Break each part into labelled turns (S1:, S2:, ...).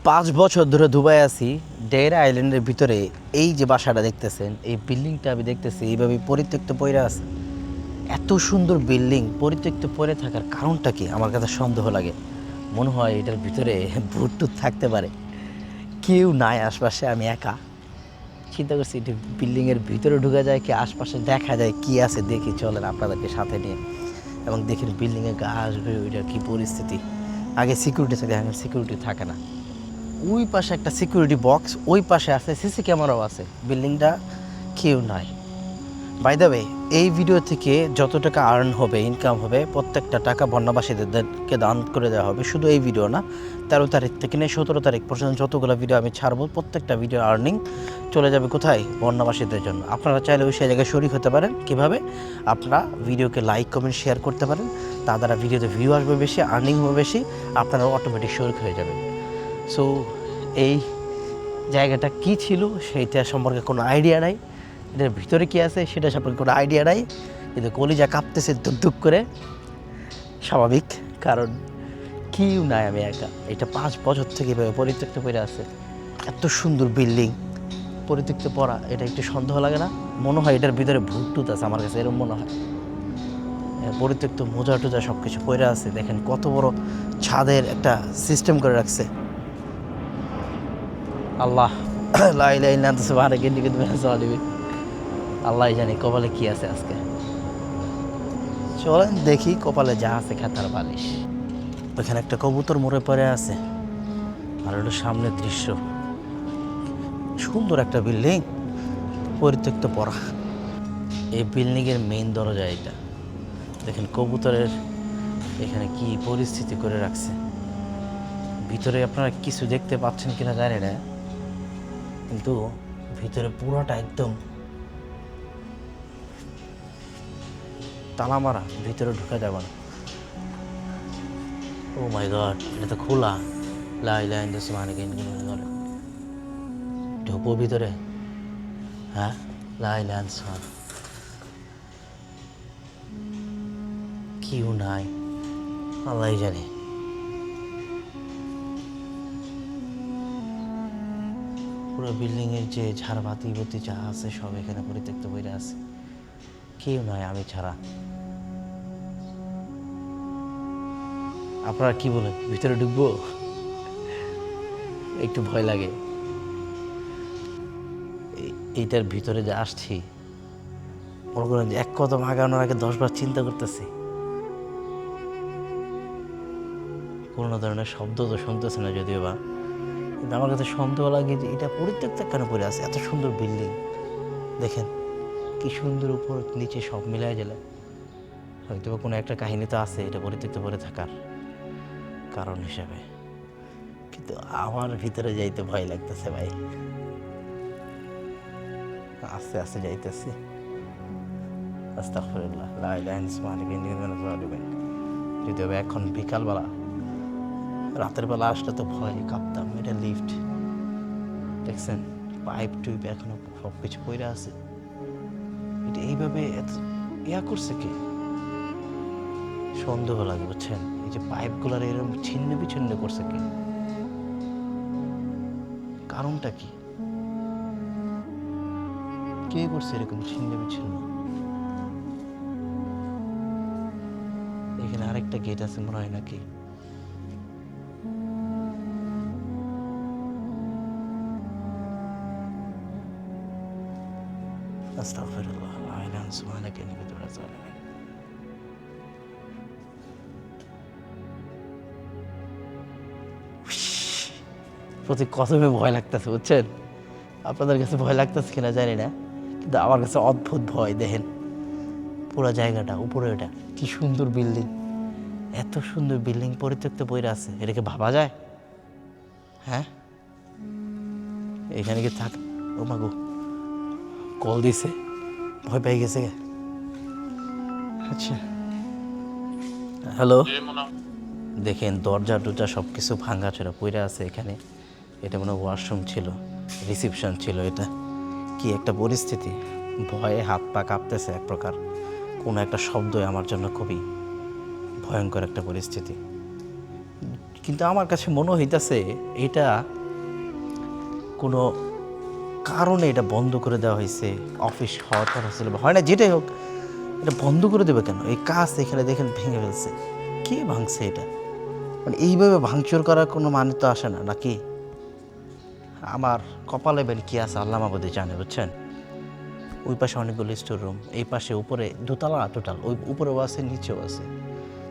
S1: 5 বছর ধরে দুবাই আছি। ডেরা আইল্যান্ডের ভিতরে এই যে বাসাটা দেখতেছেন, এই বিল্ডিংটা আমি দেখতেছি এইভাবে পরিত্যক্ত পড়ে আছে। এত সুন্দর বিল্ডিং পরিত্যক্ত পড়ে থাকার কারণটা কি আমার কাছে সন্দেহ লাগে। মনে হয় এটার ভিতরে ভূত টুত থাকতে পারে। কেউ নাই আশপাশে, আমি একা। চিন্তা করছি এটা বিল্ডিংয়ের ভিতরে ঢুকে যায় কি আশপাশে দেখা যায় কি আছে, দেখি চলেন আপনাদেরকে সাথে নিয়ে। এবং দেখি বিল্ডিংয়ে গা আসবে, ওইটা কী পরিস্থিতি। আগে সিকিউরিটি থাকে, এখন সিকিউরিটি থাকে না। ওই পাশে একটা সিকিউরিটি বক্স, ওই পাশে আছে সিসি ক্যামেরাও আছে। বিল্ডিংটা কেউ নাই। বাই দ্য ওয়ে, এই ভিডিও থেকে যত টাকা আর্ন হবে, ইনকাম হবে, প্রত্যেকটা টাকা বন্যাবাসীদেরকে দান করে দেওয়া হবে। শুধু এই ভিডিও না, 13 তারিখ থেকে নিয়ে 17 তারিখ পর্যন্ত যতগুলো ভিডিও আমি ছাড়বো, প্রত্যেকটা ভিডিও আর্নিং চলে যাবে কোথায়? বন্যাবাসীদের জন্য। আপনারা চাইলে ওই সেই জায়গায় শরিক হতে পারেন। কীভাবে? আপনারা ভিডিওকে লাইক কমেন্ট শেয়ার করতে পারেন। তা দ্বারা ভিডিওতে ভিউ আসবে বেশি, আর্নিং হবে বেশি, আপনারা অটোমেটিক শরিক হয়ে যাবেন। সো এই জায়গাটা কি ছিল সেইটা সম্পর্কে কোনো আইডিয়া নাই, এটার ভিতরে কী আছে সেটা সম্পর্কে কোনো আইডিয়া নাই, কিন্তু কলিজা কাঁপতেছে দুক করে। স্বাভাবিক, কারণ কেউ নাই, আমি একা। এটা 5 বছর থেকে পরিত্যক্ত করে আছে। এত সুন্দর বিল্ডিং পরিত্যক্ত পড়া, এটা একটু সন্দেহ লাগে না? মনে হয় এটার ভিতরে ভূত টুত আছে, আমার কাছে এরকম মনে হয়। পরিত্যক্ত মোজা টোজা সব কিছু পড়ে আছে। দেখেন কত বড় ছাদের একটা সিস্টেম করে রাখছে। আল্লাহ আল্লাহ জানি কপালে কি আছে আজকে। চলেন দেখি কপালে যা আছে খাতার বালিশ। ওখানে একটা কবুতর মরে পড়ে আছে, আর হলো সামনের দৃশ্য। সুন্দর একটা বিল্ডিং পরিত্যক্ত পড়া। এই বিল্ডিংয়ের মেইন দরজা এটা। দেখেন কবুতরের এখানে কি পরিস্থিতি করে রাখছে। ভিতরে আপনারা কিছু দেখতে পাচ্ছেন কিনা জানি না, কিন্তু ভিতরে পুরোটা একদম তালা মারা, ভিতরে ঢুকে যাবে না। ও মাই গড, এটা তো খোলা। ঢুকবো ভিতরে? হ্যাঁ, কেউ নাই, আল্লাহ জানে। পুরো বিল্ডিংয়ের যে ঝাড়বাতি বতি যা আছে সব এখানে পরিত্যক্ত হয়ে আছে। কেউ নয়, আমি ছাড়া। আপনারা কি বলেন, ভিতরে ঢুকবো? একটু ভয় লাগে। এইটার ভিতরে যে আসছি, মনে করেন যে এক কদম আগানোর আগে 10 বার চিন্তা করতেছি। কোনো ধরনের শব্দ তো শুনতেছে না যদিও বা, কিন্তু আমার কাছে সন্দেহ লাগে যে এটা পরিত্যক্ত কেন পড়ে আছে। এত সুন্দর বিল্ডিং দেখেন, কি সুন্দর উপর নিচে সব মিলায় গেলে। হয়তো কোনো একটা কাহিনী তো আছে এটা পরিত্যক্ত পড়ে থাকার কারণ হিসাবে, কিন্তু আমার ভিতরে যাইতে ভয় লাগতেছে ভাই। আস্তে আস্তে যাইতেছি। আস্তাগফিরুল্লাহ, লা ইলাহা ইল্লাল্লাহ। যদিও এখন বিকালবেলা, রাতের বেলা আসলে তো ভয় কাঁপতাম। এটা লিফট দেখছেন, পাইপ টুইপ এখনো সব কিছু পড়ে আছে। এটা এইভাবে ইয়া করছে কি, সন্দেহ লাগে বুঝছেন। এই যে পাইপগুলার এরকম ছিন্ন বিচ্ছিন্ন করছে কি, কারণটা কি? কে করছে এরকম ছিন্ন বিচ্ছিন্ন? এখানে আরেকটা গেট আছে মনে হয় নাকি? আস্তাগফিরুল্লাহ, লা ইলাহা ইল্লাল্লাহ। প্রতি কদমে ভয় লাগতেছে বুঝছেন। আপনাদের কাছে ভয় লাগতেছে কিনা জানি না, কিন্তু আমার কাছে অদ্ভুত ভয়। দেখেন পুরো জায়গাটা, উপরে ওটা কি সুন্দর বিল্ডিং, এত সুন্দর বিল্ডিং পরিত্যক্ত পড়ে আছে। এটাকে ভাবা যায়? হ্যাঁ, এখানে কি থাক? ও মাগো, কল দিছে, ভয় পেয়ে গেছে। আচ্ছা, হ্যালো। দেখেন দরজা টরজা সব কিছু ভাঙা ছিল, পড়ে আছে এখানে। এটা মনে ওয়াশরুম ছিল, রিসেপশন ছিল। এটা কি একটা পরিস্থিতি, ভয়ে হাত পা কাঁপতেছে এক প্রকার। কোনো একটা শব্দই আমার জন্য খুবই ভয়ঙ্কর একটা পরিস্থিতি। কিন্তু আমার কাছে মনে হইতাছে এটা কোনো কারণে এটা বন্ধ করে দেওয়া হয়েছে। অফিস হওয়ার কথা ছিল বা হয় না, যেটাই হোক এটা বন্ধ করে দেবে কেন? এই কাজ এখানে দেখেন ভেঙে ফেলছে, কে ভাঙছে এটা? মানে এইভাবে ভাঙচুর করার কোনো মানে তো আসে না নাকি? আমার কপালে বের কি আছে আল্লাহ মাবুদই জানে, বুঝছেন? ওই পাশে অনেকগুলো স্টোর রুম, এই পাশে উপরে দোতলা, টোটাল ওই উপরেও আছে নিচেও আছে,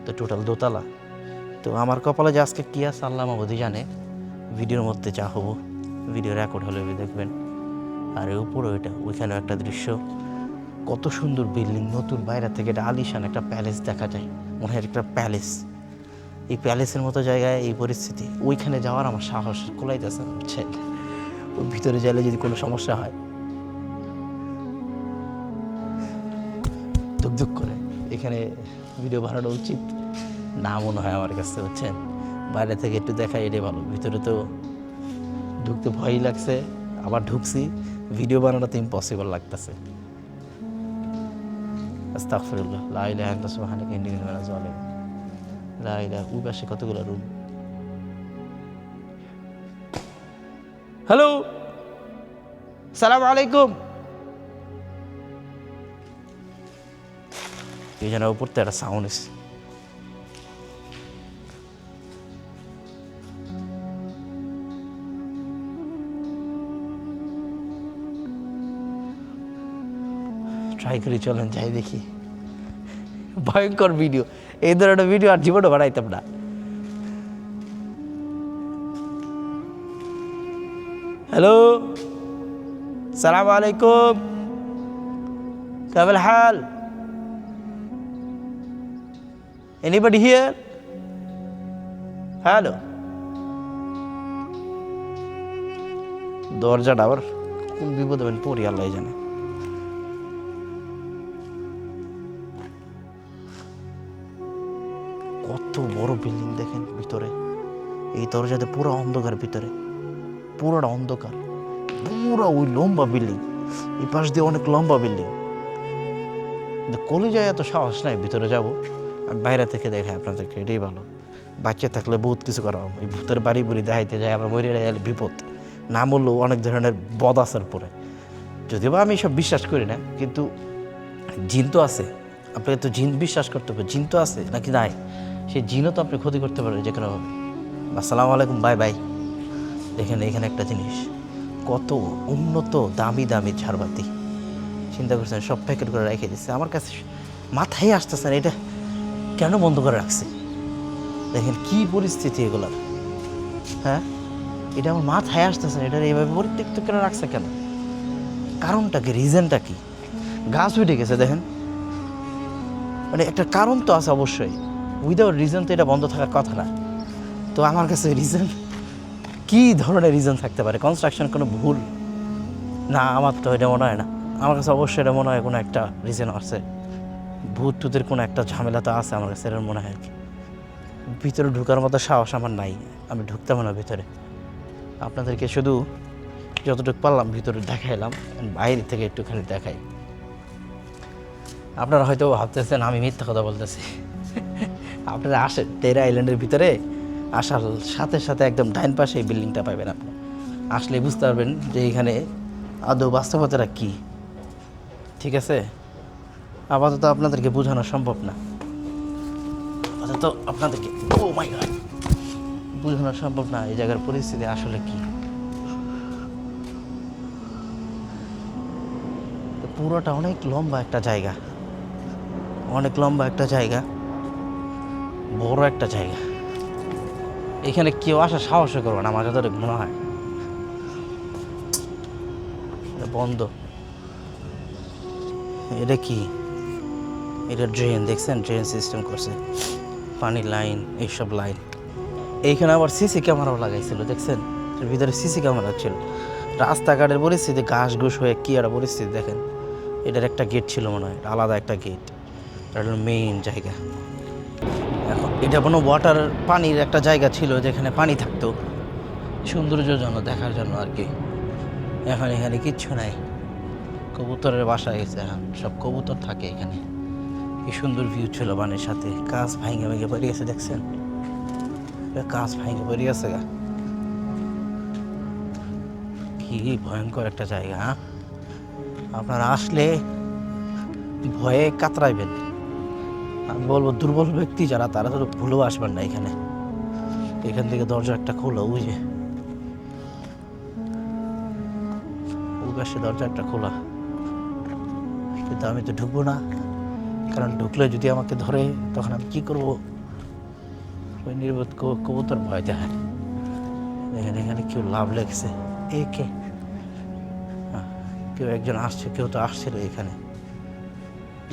S1: তো টোটাল দোতলা। তো আমার কপালে যে আজকে কী আছে আল্লাহ মাবুদই জানে। ভিডিওর মধ্যে যা হবো, ভিডিও রেকর্ড হলে দেখবেন। আর এই উপরে ওইটা, ওইখানেও একটা দৃশ্য, কত সুন্দর বিল্ডিং, নতুন বাইরে থেকে এটা আলিশান একটা প্যালেস দেখা যায়, মনে হয় একটা প্যালেস। এই প্যালেসের মতো জায়গায় এই পরিস্থিতি, ওইখানে যাওয়ার আমার সাহস কোলাইতেছে না, বুঝছেন? ওই ভিতরে গেলে যদি কোনো সমস্যা হয়, ধুকধুক করে। এখানে ভিডিও বানানো উচিত না মনে হয় আমার কাছে, বুঝছেন? বাইরে থেকে একটু দেখাই এটাই ভালো, ভিতরে তো ঢুকতে ভয়ই লাগছে, আবার ঢুকছি, ভিডিও বানানোতে ইম্পসিবল লাগতেছে। আস্তাগফিরুল্লাহ, লা ইলাহা ইল্লাল্লাহ সুবহানাকা ইন্নী কুনতু মিনাজ জালিমিন। লা ইলাহা, ওই পাশে কতগুলো রুম। হ্যালো, সালাম আলাইকুম। এই যেন উপর থেকে একটা সাউন্ড এসছে। ট্রাই করি, চলেন যাই দেখি। ভয়ঙ্কর ভিডিও, এই ধরনের ভিডিও আর জীবনে বানাইতাম না। হ্যালো, সালাম আলাইকুম, কেমন হাল? Anybody here? হ্যালো, দরজাটা আবার কোন বিপদে পড়ি আল্লাহ জানে। কত বড় বিল্ডিং দেখেন ভিতরে, এই দরজাতে পুরো অন্ধকার, ভিতরে পুরোটা অন্ধকার, পুরো ওই লম্বা বিল্ডিং, এই পাশ দিয়ে অনেক লম্বা বিল্ডিং। কলেজায় এত সাহস নাই ভিতরে যাব, আমি বাইরে থেকে দেখাই আপনাদেরকে, এটাই ভালো। বাচ্চা থাকলে বহুত কিছু করা হবে, এই ভূতের বাড়ি বুড়ি দেখাইতে যায় আবার মরে গেলে বিপদ, না বললেও অনেক ধরনের বদ আসার পরে। যদিও বা আমি সব বিশ্বাস করি না, কিন্তু জিন তো আছে, আপনাকে তো জিন বিশ্বাস করতে হবে। জিন তো আছে নাকি নাই, সেই জিনও তো আপনি ক্ষতি করতে পারবে যে কোনোভাবে। আসসালামু আলাইকুম, বাই বাই। দেখেন এখানে একটা জিনিস, কত উন্নত দামি দামি ঝাড়বাতি, চিন্তা করছেন, সব প্যাকেট করে রেখে দিচ্ছে। আমার কাছে মাথায় আসতেছে না এটা কেন বন্ধ করে রাখছে। দেখেন কি পরিস্থিতি এগুলার, হ্যাঁ, এটা আমার মাথায় আসতেছে না, এটা এইভাবে পরিত্যক্ত করে রাখছে কেন? কারণটা কি, রিজনটা কি? গাছ উঠে গেছে দেখেন, মানে একটা কারণ তো আছে অবশ্যই, উইদাউট রিজন তো এটা বন্ধ থাকার কথা না। তো আমার কাছে রিজন, কী ধরনের রিজন থাকতে পারে? কনস্ট্রাকশন কোনো ভুল না, আমার তো এটা মনে হয় না। আমার কাছে অবশ্যই এটা মনে হয় কোনো একটা রিজন আছে, ভূত টুতের কোনো একটা ঝামেলা তো আছে, আমার কাছে এটা মনে হয় আর কি। ভিতরে ঢুকার মতো সাহস আমার নাই, আমি ঢুকতাম না ভিতরে। আপনাদেরকে শুধু যতটুকু পারলাম ভিতরে দেখাইলাম, বাইরে থেকে একটুখানি দেখাই। আপনারা হয়তো ভাবতেছেন আমি মিথ্যা কথা বলতেছি। আপনারা আসেন টেরা আইল্যান্ডের ভিতরে, আসার সাথে সাথে একদম ডাইন পাশে এই বিল্ডিংটা পাবেন। আপনি আসলে বুঝতে পারবেন যে এখানে আদৌ বাস্তবতাটা কী। ঠিক আছে, আপাতত আপনাদেরকে বোঝানো সম্ভব না, আপাতত আপনাদেরকে বোঝানো সম্ভব না এই জায়গার পরিস্থিতি আসলে কি। পুরোটা অনেক লম্বা একটা জায়গা, অনেক লম্বা একটা জায়গা, বড় একটা জায়গা। এখানে কেউ আসার সাহসও করবে না আমার যতটুকু মনে হয়। বন্ধ, এটা কি? এটা ড্রেন, দেখছেন ড্রেন সিস্টেম করছে, পানির লাইন, এইসব লাইন। এইখানে আবার সিসি ক্যামেরাও লাগাইছিল, দেখছেন এর ভিতরে সিসি ক্যামেরা ছিল। রাস্তাঘাটের পরিস্থিতি ঘাস ঘুষ হয়ে কী একটা পরিস্থিতি দেখেন। এটার একটা গেট ছিল মনে হয়, আলাদা একটা গেট, এটা হলো মেইন জায়গা। এখন এটা কোনো ওয়াটার, পানির একটা জায়গা ছিল যেখানে পানি থাকতো সৌন্দর্যের জন্য, দেখার জন্য আর কি। এখন এখানে কিচ্ছু নাই, কবুতরের বাসা গেছে, এখন সব কবুতর থাকে এখানে। কি সুন্দর ভিউ ছিল পানির সাথে, গাছ ভাঙে ভেঙে পড়ে গেছে দেখছেন। কাজ ভাঙে পড়ে গেছে গা। কি ভয়ঙ্কর একটা জায়গা। হ্যাঁ, আপনারা আসলে ভয়ে কাতরাইবেন। আমি বলবো দুর্বল ব্যক্তি যারা, তারা তো ভুলেও আসবেন না এখানে। এখান থেকে দরজা একটা খোলা, ওই যে ওই পাশে দরজা একটা খোলা, কিন্তু আমি তো ঢুকবো না, কারণ ঢুকলে যদি আমাকে ধরে তখন আমি কি করবো? ওই নির্বোধ কবুতর ভয় দেখায়। এখানে এখানে কেউ লাভ লেগেছে, একে কেউ একজন আসছে, কেউ তো আসছিল এখানে,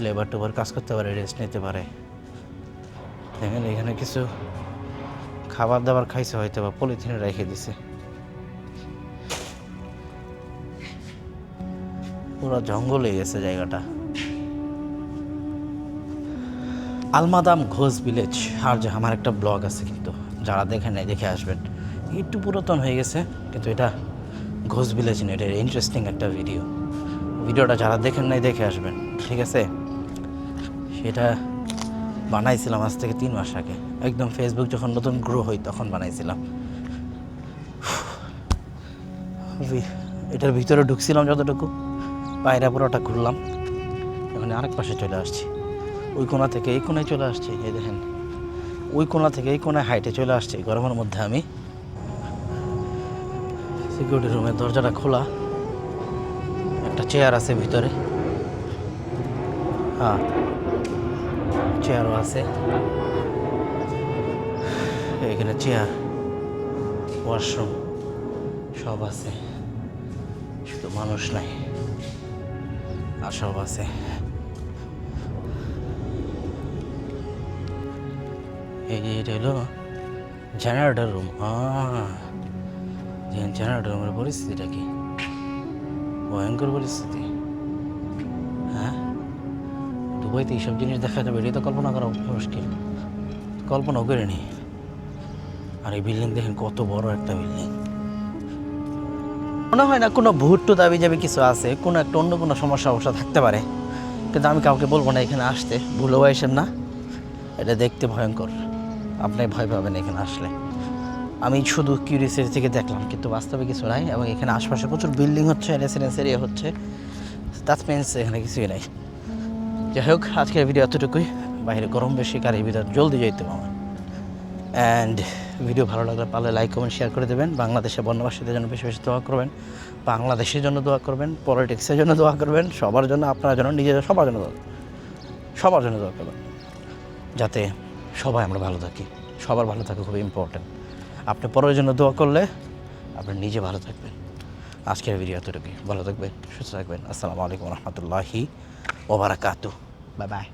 S1: লেবার টেবার কাজ করতে পারে, রেস্ট নিতে পারে। এখানে এখানে কিছু খাবার দাবার খাইছে হয়তো, বা পলিথিনে রেখে দিছে। পুরো জঙ্গল হয়ে গেছে জায়গাটা। আলমাদাম ঘোষ ভিলেজ আর যে আমার একটা ব্লগ আছে, কিন্তু যারা দেখেন নাই দেখে আসবেন। একটু পুরাতন হয়ে গেছে, কিন্তু এটা ঘোষ ভিলেজ না, এটা ইন্টারেস্টিং একটা ভিডিওটা যারা দেখেন নাই দেখে আসবেন, ঠিক আছে? সেটা বানাইছিলাম আজ থেকে 3 মাস আগে, একদম ফেসবুক যখন নতুন গ্রো হয় তখন বানাইছিলাম। এটার ভিতরে ঢুকছিলাম যতটুকু, বাইরে পুরোটা ঘুরলাম, এখন আরেক পাশে চলে আসছি। ওই কোণা থেকে এই কোণায় চলে আসছি, এই দেখেন ওই কোণা থেকে এই কোণায় হাইটে চলে আসছি গরমের মধ্যে। আমি সিকিউরিটি রুমের দরজাটা খোলা, একটা চেয়ার আছে ভিতরে, হ্যাঁ চেয়ারও আছে এখানে, চেয়ার, ওয়াশরুম সব আছে, শুধু মানুষ নাই, আর সব আছে। এই যে এটা হলো জেনারেটর রুম। জেনারেটর রুমের পরিস্থিতিটা কি ভয়ঙ্কর পরিস্থিতি। হ্যাঁ, দুবাইতে এইসব জিনিস দেখা যাবে, এটা তো কল্পনা করা মুশকিল, কল্পনাও করিনি। আর এই বিল্ডিং দেখেন কত বড় একটা বিল্ডিং। মনে হয় না কোনো ভুট্টু দাবি যাবে কিছু আছে, কোনো একটা অন্য কোনো সমস্যা অবশ্য থাকতে পারে, কিন্তু আমি কাউকে বলবো না এখানে আসতে, ভুলেও আসেন না। এটা দেখতে ভয়ঙ্কর, আপনি ভয় পাবেন এখানে আসলে। আমি শুধু কিউরিয়াসিটি থেকে দেখলাম, কিন্তু বাস্তবে কিছু নাই। এবং এখানে আশপাশে প্রচুর বিল্ডিং হচ্ছে, রেসিডেন্স এরিয়া হচ্ছে, দ্যাট মিনস এখানে কিছুই নাই। যাই হোক, আজকের ভিডিও এতটুকুই। বাইরে গরম বেশি, গাড়ির ভিতর জলদি যাইতে আমার। অ্যান্ড ভিডিও ভালো লাগলে পারলে লাইক কমেন্ট শেয়ার করে দেবেন। বাংলাদেশে বন্যবাসীদের জন্য বেশি বেশি দোয়া করবেন, বাংলাদেশের জন্য দোয়া করবেন, পলিটিক্সের জন্য দোয়া করবেন, সবার জন্য, আপনার জন্য, নিজেদের, সবার জন্য দোয়া করবেন, যাতে সবাই আমরা ভালো থাকি। সবার ভালো থাকা খুব ইম্পর্টেন্ট। আপনি পরের জন্য দোয়া করলে আপনি নিজে ভালো থাকবেন। আজকের ভিডিও এতটুকুই। ভালো থাকবেন, সুস্থ থাকবেন। আসসালামু আলাইকুম রহমতুল্লাহি ওয়া বারাকাতুহু। Bye bye.